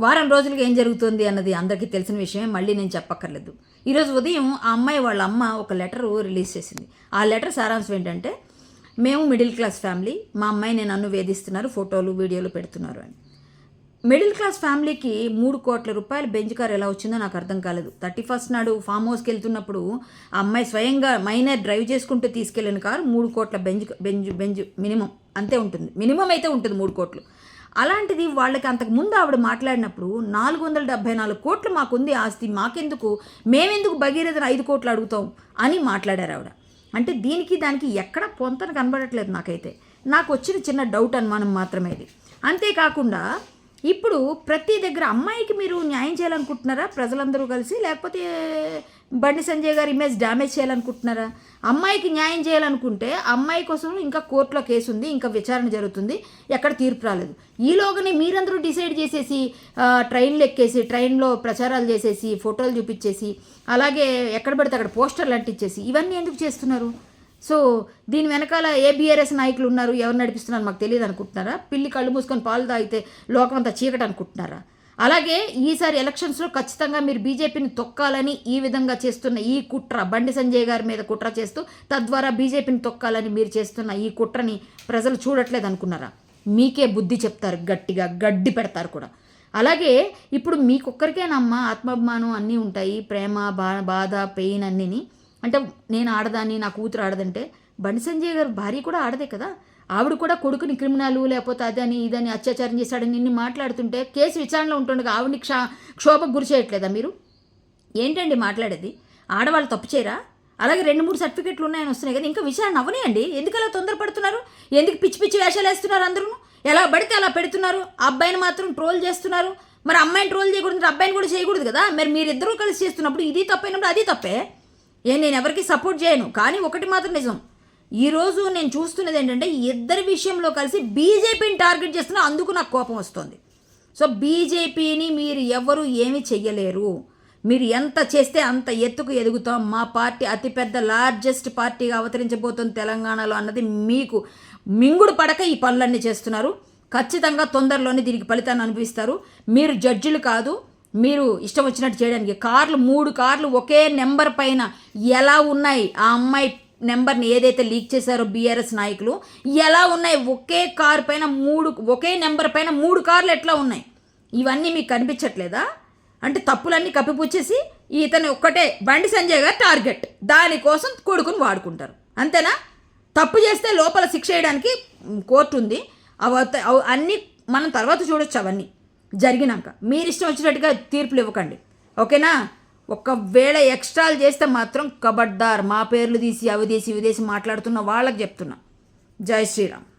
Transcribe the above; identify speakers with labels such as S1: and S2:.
S1: వారం రోజులుగా ఏం జరుగుతుంది అన్నది అందరికీ తెలిసిన విషయమే, మళ్ళీ నేను చెప్పక్కర్లేదు. ఈరోజు ఉదయం ఆ అమ్మాయి వాళ్ళ అమ్మ ఒక లెటర్ రిలీజ్ చేసింది. ఆ లెటర్ సారాంశం ఏంటంటే, మేము మిడిల్ క్లాస్ ఫ్యామిలీ, మా అమ్మాయిని నన్ను వేధిస్తున్నారు, ఫోటోలు వీడియోలు పెడుతున్నారు అని. మిడిల్ క్లాస్ ఫ్యామిలీకి 3 కోట్ల రూపాయల బెంజ్ కార్ ఎలా వచ్చిందో నాకు అర్థం కాలేదు. 31st నాడు ఫామ్ హౌస్కి వెళ్తున్నప్పుడు ఆ అమ్మాయి స్వయంగా మైనర్ డ్రైవ్ చేసుకుంటూ తీసుకెళ్లిన కారు 3 కోట్ల బెంజ్ మినిమం అంతే ఉంటుంది, మినిమం అయితే ఉంటుంది 3 కోట్లు. అలాంటిది వాళ్ళకి అంతకు ముందు ఆవిడ మాట్లాడినప్పుడు 474 కోట్లు మాకుంది ఆస్తి, మాకెందుకు, మేమెందుకు భగీరథను 5 కోట్లు అడుగుతాం అని మాట్లాడారు ఆవిడ. అంటే దీనికి దానికి ఎక్కడ పొంతన కనబడట్లేదు నాకైతే. నాకు వచ్చిన చిన్న డౌట్, అనుమానం మాత్రమే ఇది. అంతేకాకుండా ఇప్పుడు ప్రతి దగ్గర అమ్మాయికి మీరు న్యాయం చేయాలనుకుంటున్నారా ప్రజలందరూ కలిసి, లేకపోతే బండి సంజయ్ గారి ఇమేజ్ డ్యామేజ్ చేయాలనుకుంటున్నారా? అమ్మాయికి న్యాయం చేయాలనుకుంటే అమ్మాయి కోసం ఇంకా కోర్టులో కేసు ఉంది, ఇంకా విచారణ జరుగుతుంది, ఎక్కడ తీర్పు రాలేదు. ఈలోగానే మీరందరూ డిసైడ్ చేసేసి ట్రైన్లు ఎక్కేసి ట్రైన్లో ప్రచారాలు చేసేసి ఫోటోలు చూపించేసి అలాగే ఎక్కడ పడితే అక్కడ పోస్టర్లు అంటించేసి ఇవన్నీ ఎందుకు చేస్తున్నారు? సో దీని వెనకాల ఏబిఆర్ఎస్ నాయకులు ఉన్నారు, ఎవరు నడిపిస్తున్నారు మాకు తెలియదు అనుకుంటున్నారా? పిల్లి కళ్ళు మూసుకొని పాలు తాగితే లోకమంతా చీకటి అనుకుంటున్నారా? అలాగే ఈసారి ఎలక్షన్స్లో ఖచ్చితంగా మీరు బీజేపీని తొక్కాలని ఈ విధంగా చేస్తున్న ఈ కుట్ర, బండి సంజయ్ గారి మీద కుట్ర చేస్తూ తద్వారా బీజేపీని తొక్కాలని మీరు చేస్తున్న ఈ కుట్రని ప్రజలు చూడట్లేదు అనుకున్నారా? మీకే బుద్ధి చెప్తారు, గట్టిగా గడ్డి పెడతారు కూడా. అలాగే ఇప్పుడు మీకొక్కరికేనమ్మా ఆత్మాభిమానం అన్నీ ఉంటాయి, ప్రేమ బాధ పెయిన్ అన్నీని. అంటే నేను ఆడదాన్ని, నా కూతురు ఆడదంటే బండి సంజయ్ గారు భార్య కూడా ఆడదే కదా. ఆవిడ కూడా కొడుకుని క్రిమినల్ లేకపోతే అదని ఇదని అత్యాచారం చేశాడని నిన్ను మాట్లాడుతుంటే కేసు విచారణలో ఉంటుండగా ఆవిడని క్షోభకు గురి చేయట్లేదా మీరు? ఏంటండి మాట్లాడేది? ఆడవాళ్ళు తప్పు చేయరా? అలాగే 2-3 సర్టిఫికెట్లు ఉన్నాయని వస్తున్నాయి కదా, ఇంకా విచారణ అవనియండి. ఎందుకు అలా తొందరపడుతున్నారు? ఎందుకు పిచ్చి పిచ్చి వేషాలు వేస్తున్నారు? అందరూ ఎలా పడితే అలా పెడుతున్నారు. అబ్బాయిని మాత్రం ట్రోల్ చేస్తున్నారు. మరి అమ్మాయిని ట్రోల్ చేయకూడదు, అబ్బాయిని కూడా చేయకూడదు కదా. మరి మీరిద్దరూ కలిసి చేస్తున్నప్పుడు ఇది తప్పైనప్పుడు అది తప్పే. నేను ఎవరికి సపోర్ట్ చేయను, కానీ ఒకటి మాత్రం నిజం, ఈరోజు నేను చూస్తున్నది ఏంటంటే ఇద్దరి విషయంలో కలిసి బీజేపీని టార్గెట్ చేస్తున్నా, అందుకు నాకు కోపం వస్తుంది. సో బీజేపీని మీరు ఎవరు ఏమీ చెయ్యలేరు. మీరు ఎంత చేస్తే అంత ఎత్తుకు ఎదుగుతాం. మా పార్టీ అతిపెద్ద లార్జెస్ట్ పార్టీగా అవతరించబోతుంది తెలంగాణలో అన్నది మీకు మింగుడు పడక ఈ పనులన్నీ చేస్తున్నారు. ఖచ్చితంగా తొందరలోనే దీనికి ఫలితాన్ని అనుభవిస్తారు. మీరు జడ్జిలు కాదు, మీరు ఇష్టం వచ్చినట్టు చేయడానికి. 3 కార్లు ఒకే నెంబర్ పైన ఎలా ఉన్నాయి, ఆ అమ్మాయి నెంబర్ని ఏదైతే లీక్ చేశారో బీఆర్ఎస్ నాయకులు ఎలా ఉన్నాయి, ఒకే కారు పైన ఒకే నెంబర్ పైన 3 కార్లు ఎట్లా ఉన్నాయి, ఇవన్నీ మీకు కనిపించట్లేదా? అంటే తప్పులన్నీ కప్పిపుచ్చేసి ఇతను ఒక్కటే బండి సంజయ్ గారు టార్గెట్, దానికోసం కొడుకుని వాడుకుంటారు, అంతేనా? తప్పు చేస్తే లోపల శిక్ష వేయడానికి కోర్టు ఉంది, అన్నీ మనం తర్వాత చూడొచ్చు. అవన్నీ జరిగినాక మీరు ఇష్టం వచ్చినట్టుగా తీర్పులు ఇవ్వకండి, ఓకేనా? ఒకవేళ ఎక్స్ట్రాలు చేస్తే మాత్రం కబడ్దార్, మా పేర్లు తీసి అవి తీసి ఇవి తీసి మాట్లాడుతున్న వాళ్ళకి చెప్తున్నా. జై శ్రీరామ్.